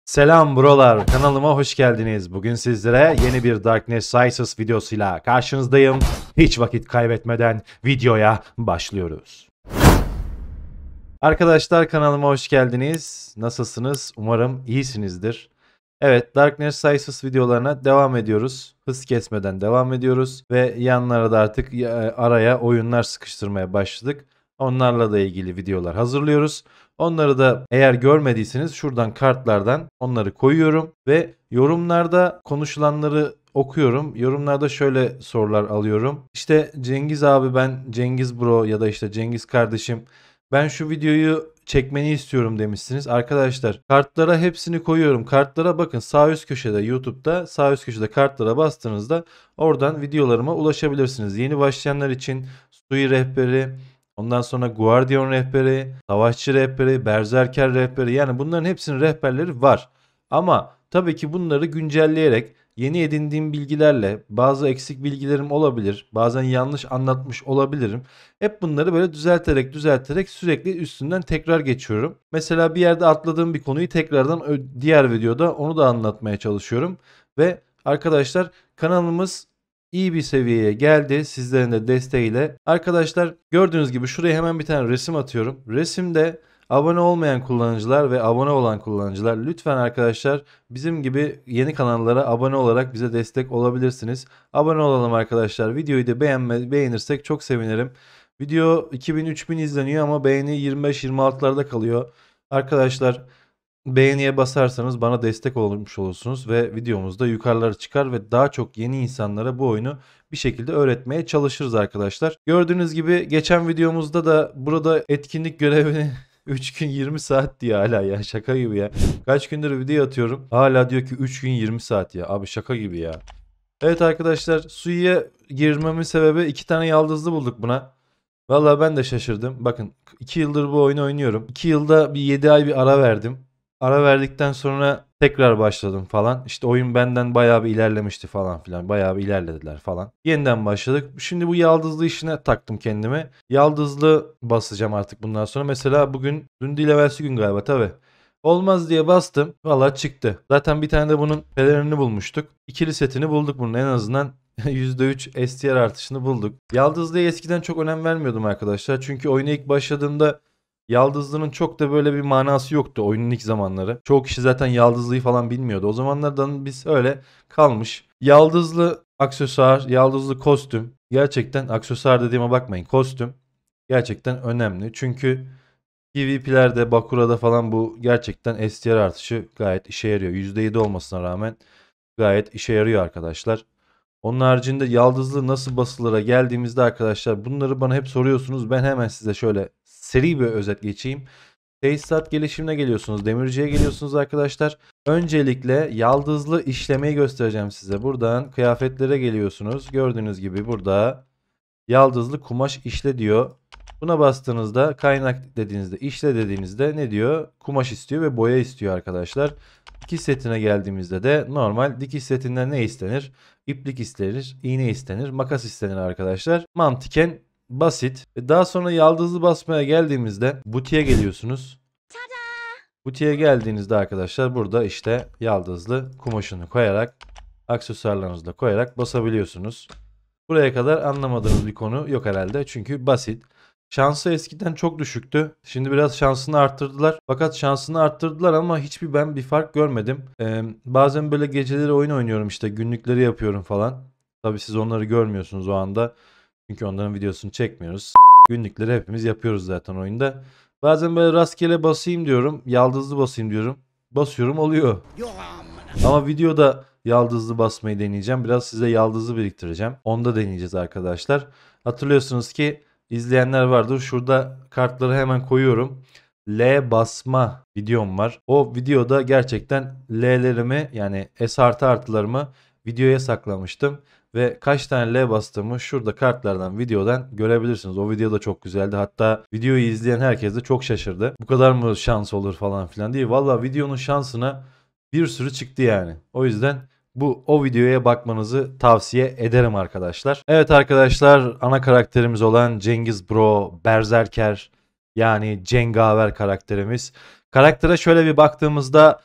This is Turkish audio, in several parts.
Selam brolar, kanalıma hoş geldiniz. Bugün sizlere yeni bir Darkness Rises videosuyla karşınızdayım. Hiç vakit kaybetmeden videoya başlıyoruz. Arkadaşlar kanalıma hoş geldiniz. Nasılsınız? Umarım iyisinizdir. Evet, Darkness Rises videolarına devam ediyoruz. Hız kesmeden devam ediyoruz. Ve yanlara da artık araya oyunlar sıkıştırmaya başladık. Onlarla da ilgili videolar hazırlıyoruz. Onları da eğer görmediyseniz şuradan kartlardan onları koyuyorum. Ve yorumlarda konuşulanları okuyorum. Yorumlarda şöyle sorular alıyorum. İşte Cengiz abi, ben Cengiz bro ya da işte Cengiz kardeşim, ben şu videoyu çekmeni istiyorum demişsiniz. Arkadaşlar kartlara hepsini koyuyorum. Kartlara bakın, sağ üst köşede, YouTube'da sağ üst köşede kartlara bastığınızda oradan videolarıma ulaşabilirsiniz. Yeni başlayanlar için Sui rehberi, ondan sonra Guardian rehberi, Savaşçı rehberi, Berserker rehberi, yani bunların hepsinin rehberleri var. Ama tabii ki bunları güncelleyerek, yeni edindiğim bilgilerle, bazı eksik bilgilerim olabilir, bazen yanlış anlatmış olabilirim. Hep bunları böyle düzelterek sürekli üstünden tekrar geçiyorum. Mesela bir yerde atladığım bir konuyu tekrardan diğer videoda onu da anlatmaya çalışıyorum. Ve arkadaşlar kanalımız iyi bir seviyeye geldi sizlerin de desteğiyle. Arkadaşlar gördüğünüz gibi şuraya hemen bir tane resim atıyorum. Resimde abone olmayan kullanıcılar ve abone olan kullanıcılar, lütfen arkadaşlar bizim gibi yeni kanallara abone olarak bize destek olabilirsiniz. Abone olalım arkadaşlar. Videoyu da beğenirsek çok sevinirim. Video 2000-3000 izleniyor ama beğeni 25-26'larda kalıyor. Arkadaşlar beğeniye basarsanız bana destek olmuş olursunuz ve videomuz da yukarılara çıkar ve daha çok yeni insanlara bu oyunu bir şekilde öğretmeye çalışırız arkadaşlar. Gördüğünüz gibi geçen videomuzda da burada etkinlik görevini 3 gün 20 saat diye, hala ya, şaka gibi ya. Kaç gündür video atıyorum, hala diyor ki 3 gün 20 saat ya. Abi şaka gibi ya. Evet arkadaşlar, Sui'ye girmemin sebebi 2 tane yaldızlı bulduk buna. Vallahi ben de şaşırdım. Bakın 2 yıldır bu oyunu oynuyorum. 2 yılda bir 7 ay bir ara verdim. Ara verdikten sonra tekrar başladım falan. İşte oyun benden bayağı bir ilerlemişti falan filan. Bayağı bir ilerlediler falan. Yeniden başladık. Şimdi bu yaldızlı işine taktım kendime. Yaldızlı basacağım artık bundan sonra. Mesela bugün, dün değil evvelsi gün galiba, tabii. Olmaz diye bastım. Valla çıktı. Zaten bir tane de bunun pelerinini bulmuştuk. İkili setini bulduk bunun, en azından %3 STR artışını bulduk. Yaldızlı'ya eskiden çok önem vermiyordum arkadaşlar. Çünkü oyuna ilk başladığımda Yaldızlı'nın çok da böyle bir manası yoktu oyunun ilk zamanları. Çoğu kişi zaten Yaldızlı'yı falan bilmiyordu. O zamanlardan biz öyle kalmış. Yaldızlı aksesuar, Yaldızlı kostüm. Gerçekten aksesuar dediğime bakmayın. Kostüm gerçekten önemli. Çünkü PvP'lerde, Bakura'da falan bu gerçekten STR artışı gayet işe yarıyor. %7 olmasına rağmen gayet işe yarıyor arkadaşlar. Onun haricinde yaldızlı nasıl basılara geldiğimizde arkadaşlar, bunları bana hep soruyorsunuz. Ben hemen size şöyle seri bir özet geçeyim. Tesisat gelişimine geliyorsunuz. Demirciye geliyorsunuz arkadaşlar. Öncelikle yaldızlı işlemeyi göstereceğim size. Buradan kıyafetlere geliyorsunuz. Gördüğünüz gibi burada yaldızlı kumaş işle diyor. Buna bastığınızda, kaynak dediğinizde, işle dediğinizde ne diyor? Kumaş istiyor ve boya istiyor arkadaşlar. Dikiş setine geldiğimizde de normal dikiş setinden ne istenir? İplik istenir, iğne istenir, makas istenir arkadaşlar. Mantıken basit. Daha sonra yaldızlı basmaya geldiğimizde butiğe geliyorsunuz. Butiğe geldiğinizde arkadaşlar burada işte yaldızlı kumaşını koyarak, aksesuarlarınızı da koyarak basabiliyorsunuz. Buraya kadar anlamadığınız bir konu yok herhalde, çünkü basit. Şansı eskiden çok düşüktü. Şimdi biraz şansını arttırdılar. Fakat şansını arttırdılar ama ben bir fark görmedim. Bazen böyle geceleri oyun oynuyorum, işte günlükleri yapıyorum falan. Tabii siz onları görmüyorsunuz o anda. Çünkü onların videosunu çekmiyoruz. Günlükleri hepimiz yapıyoruz zaten oyunda. Bazen böyle rastgele basayım diyorum. Yaldızlı basayım diyorum. Basıyorum, oluyor. Ama videoda yaldızlı basmayı deneyeceğim. Biraz size yaldızlı biriktireceğim. Onda deneyeceğiz arkadaşlar. Hatırlıyorsunuz ki, izleyenler vardır. Şurada kartları hemen koyuyorum. L basma videom var. O videoda gerçekten L'lerimi, yani S artı artılarımı videoya saklamıştım. Ve kaç tane L bastığımı şurada kartlardan, videodan görebilirsiniz. O video da çok güzeldi. Hatta videoyu izleyen herkes de çok şaşırdı. Bu kadar mı şans olur falan filan diye. Valla videonun şansına bir sürü çıktı yani. O yüzden o videoya bakmanızı tavsiye ederim arkadaşlar. Evet arkadaşlar, ana karakterimiz olan Cengiz Bro Berserker, yani Cengaver karakterimiz. Karaktere şöyle bir baktığımızda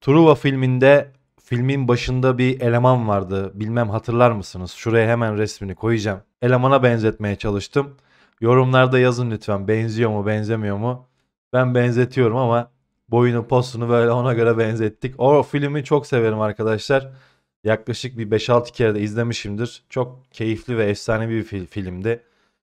Truva filminde filmin başında bir eleman vardı. Bilmem hatırlar mısınız? Şuraya hemen resmini koyacağım. Elemana benzetmeye çalıştım. Yorumlarda yazın lütfen. Benziyor mu, benzemiyor mu? Ben benzetiyorum ama boyunu, postunu böyle ona göre benzettik. O filmi çok severim arkadaşlar. Yaklaşık bir 5-6 kere de izlemişimdir. Çok keyifli ve efsanevi bir filmdi.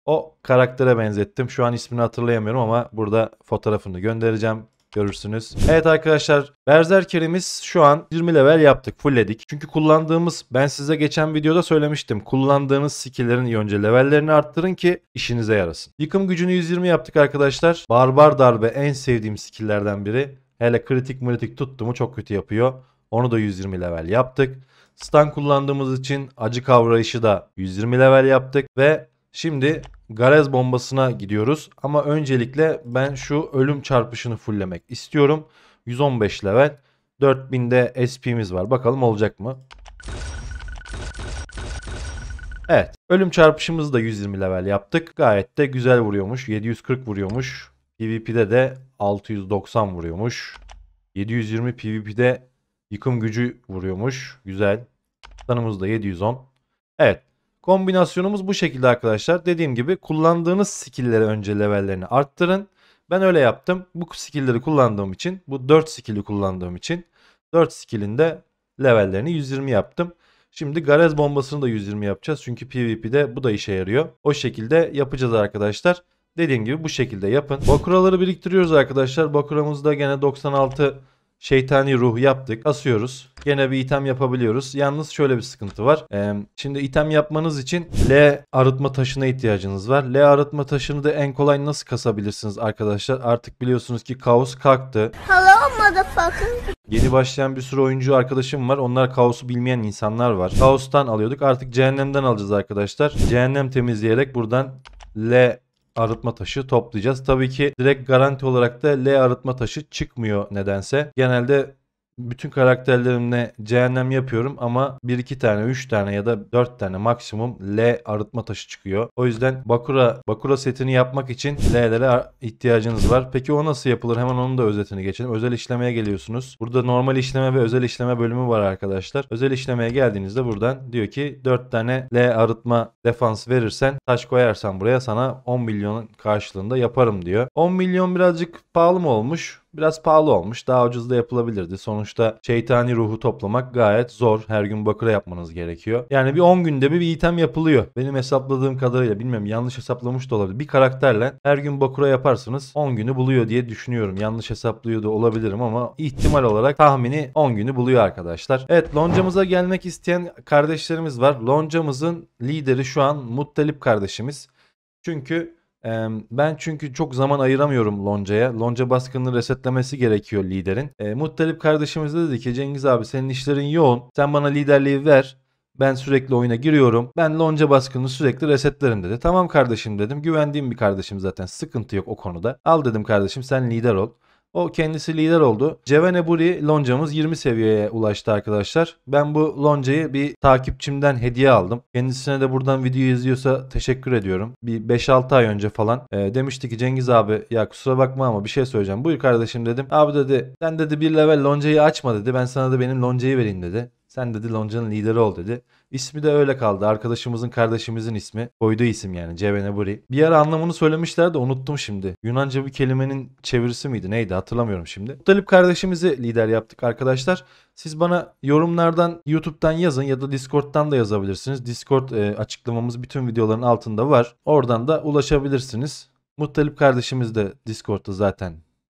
O karaktere benzettim. Şu an ismini hatırlayamıyorum ama burada fotoğrafını göndereceğim. Görürsünüz. Evet arkadaşlar, Berserker'imiz şu an 20 level yaptık, fullledik. Çünkü kullandığımız, ben size geçen videoda söylemiştim. Kullandığınız skill'lerin iyi önce levellerini arttırın ki işinize yarasın. Yıkım gücünü 120 yaptık arkadaşlar. Barbar darbe en sevdiğim skill'lerden biri. Hele kritik tuttu mu çok kötü yapıyor. Onu da 120 level yaptık. Stun kullandığımız için acı kavrayışı da 120 level yaptık ve şimdi Garez bombasına gidiyoruz. Ama öncelikle ben şu ölüm çarpışını fulllemek istiyorum. 115 level. 4000'de SP'miz var. Bakalım olacak mı? Evet. Ölüm çarpışımızı da 120 level yaptık. Gayet de güzel vuruyormuş. 740 vuruyormuş. PvP'de de 690 vuruyormuş. 720 PvP'de yıkım gücü vuruyormuş. Güzel. Tanımız da 710. Evet. Kombinasyonumuz bu şekilde arkadaşlar. Dediğim gibi kullandığınız skill'leri önce levellerini arttırın. Ben öyle yaptım. Bu skill'leri kullandığım için, bu 4 skill'i kullandığım için 4 skill'in de levellerini 120 yaptım. Şimdi Garez bombasını da 120 yapacağız. Çünkü PvP'de bu da işe yarıyor. O şekilde yapacağız arkadaşlar. Dediğim gibi bu şekilde yapın. Bakuraları biriktiriyoruz arkadaşlar. Bakuramızda gene 96 şeytani ruh yaptık. Asıyoruz. Gene bir item yapabiliyoruz. Yalnız şöyle bir sıkıntı var. Şimdi item yapmanız için L arıtma taşına ihtiyacınız var. L arıtma taşını da en kolay nasıl kasabilirsiniz arkadaşlar? Artık biliyorsunuz ki kaos kalktı. Hello motherfucker. Yeni başlayan bir sürü oyuncu arkadaşım var. Onlar kaosu bilmeyen insanlar var. Kaostan alıyorduk. Artık cehennemden alacağız arkadaşlar. Cehennem temizleyerek buradan L arıtma taşı toplayacağız. Tabii ki direkt garanti olarak da L arıtma taşı çıkmıyor nedense. Genelde bütün karakterlerimle cehennem yapıyorum ama 1-2 tane, 3 tane ya da 4 tane maksimum L arıtma taşı çıkıyor. O yüzden Bakura setini yapmak için L'lere ihtiyacınız var. Peki o nasıl yapılır? Hemen onun da özetini geçelim. Özel işlemeye geliyorsunuz. Burada normal işleme ve özel işleme bölümü var arkadaşlar. Özel işlemeye geldiğinizde buradan diyor ki 4 tane L arıtma defans verirsen, taş koyarsan buraya sana 10 milyonun karşılığında yaparım diyor. 10 milyon birazcık pahalı mı olmuş? Biraz pahalı olmuş. Daha ucuz da yapılabilirdi. Sonuçta şeytani ruhu toplamak gayet zor. Her gün bakıra yapmanız gerekiyor. Yani bir 10 günde bir item yapılıyor. Benim hesapladığım kadarıyla, bilmiyorum, yanlış hesaplamış da olabilir. Bir karakterle her gün bakıra yaparsınız 10 günü buluyor diye düşünüyorum. Yanlış hesaplıyor da olabilirim ama ihtimal olarak tahmini 10 günü buluyor arkadaşlar. Evet, loncamıza gelmek isteyen kardeşlerimiz var. Loncamızın lideri şu an Muttalip kardeşimiz. Ben çok zaman ayıramıyorum loncaya. Lonca baskınını resetlemesi gerekiyor liderin. Muttalip kardeşimiz de dedi ki Cengiz abi senin işlerin yoğun. Sen bana liderliği ver. Ben sürekli oyuna giriyorum. Ben lonca baskını sürekli resetlerim dedi. Tamam kardeşim dedim. Güvendiğim bir kardeşim zaten. Sıkıntı yok o konuda. Al dedim kardeşim, sen lider ol. O kendisi lider oldu. Ceveneburi loncamız 20 seviyeye ulaştı arkadaşlar. Ben bu loncayı bir takipçimden hediye aldım. Kendisine de buradan video izliyorsa teşekkür ediyorum. Bir 5-6 ay önce falan demişti ki Cengiz abi ya kusura bakma ama bir şey söyleyeceğim. Buyur kardeşim dedim. Abi dedi sen dedi bir level loncayı açma dedi. Ben sana da benim loncayı vereyim dedi. Sen dedi loncanın lideri ol dedi. İsmi de öyle kaldı. Arkadaşımızın kardeşimizin ismi. Koyduğu isim yani Ceveneburi. Bir ara anlamını söylemişler de unuttum şimdi. Yunanca bir kelimenin çevirisi miydi neydi hatırlamıyorum şimdi. Muttalip kardeşimizi lider yaptık arkadaşlar. Siz bana yorumlardan YouTube'dan yazın ya da Discord'dan da yazabilirsiniz. Discord açıklamamız bütün videoların altında var. Oradan da ulaşabilirsiniz. Muttalip kardeşimiz de Discord'da zaten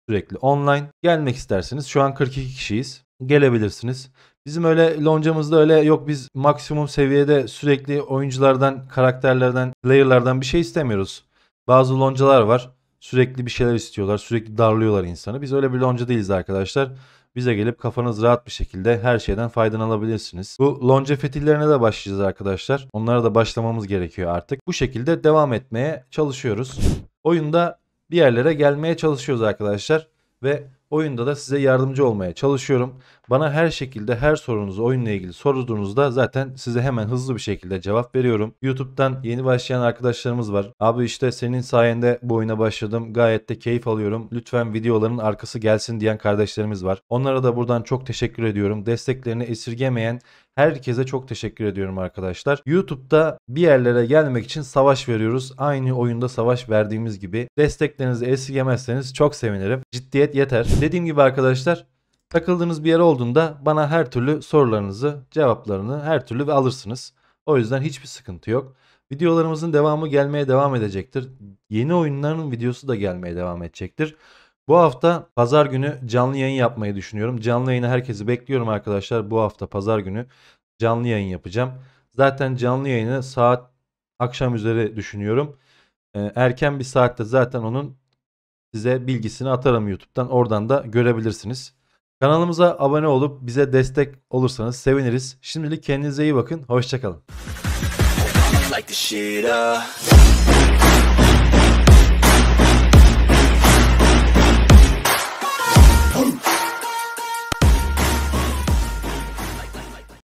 sürekli online. Gelmek isterseniz şu an 42 kişiyiz. Gelebilirsiniz. Bizim öyle loncamızda öyle yok, biz maksimum seviyede sürekli oyunculardan, karakterlerden, player'lardan bir şey istemiyoruz. Bazı loncalar var. Sürekli bir şeyler istiyorlar. Sürekli darlıyorlar insanı. Biz öyle bir lonca değiliz arkadaşlar. Bize gelip kafanız rahat bir şekilde her şeyden faydalanabilirsiniz. Bu lonca fetillerine de başlayacağız arkadaşlar. Onlara da başlamamız gerekiyor artık. Bu şekilde devam etmeye çalışıyoruz. Oyunda bir yerlere gelmeye çalışıyoruz arkadaşlar. Ve oyunda da size yardımcı olmaya çalışıyorum. Bana her şekilde her sorunuzu, oyunla ilgili sorduğunuzda zaten size hemen hızlı bir şekilde cevap veriyorum. YouTube'dan yeni başlayan arkadaşlarımız var. Abi işte senin sayende bu oyuna başladım. Gayet de keyif alıyorum. Lütfen videoların arkası gelsin diyen kardeşlerimiz var. Onlara da buradan çok teşekkür ediyorum. Desteklerini esirgemeyen herkese çok teşekkür ediyorum arkadaşlar. YouTube'da bir yerlere gelmek için savaş veriyoruz. Aynı oyunda savaş verdiğimiz gibi. Desteklerinizi esirgemezseniz çok sevinirim. Ciddiyet yeter. Dediğim gibi arkadaşlar, takıldığınız bir yer olduğunda bana her türlü sorularınızı, cevaplarını her türlü alırsınız. O yüzden hiçbir sıkıntı yok. Videolarımızın devamı gelmeye devam edecektir. Yeni oyunların videosu da gelmeye devam edecektir. Bu hafta pazar günü canlı yayın yapmayı düşünüyorum. Canlı yayına herkesi bekliyorum arkadaşlar. Bu hafta pazar günü canlı yayın yapacağım. Zaten canlı yayını saat akşam üzeri düşünüyorum. Erken bir saatte zaten onun size bilgisini atarım YouTube'dan. Oradan da görebilirsiniz. Kanalımıza abone olup bize destek olursanız seviniriz. Şimdilik kendinize iyi bakın. Hoşça kalın.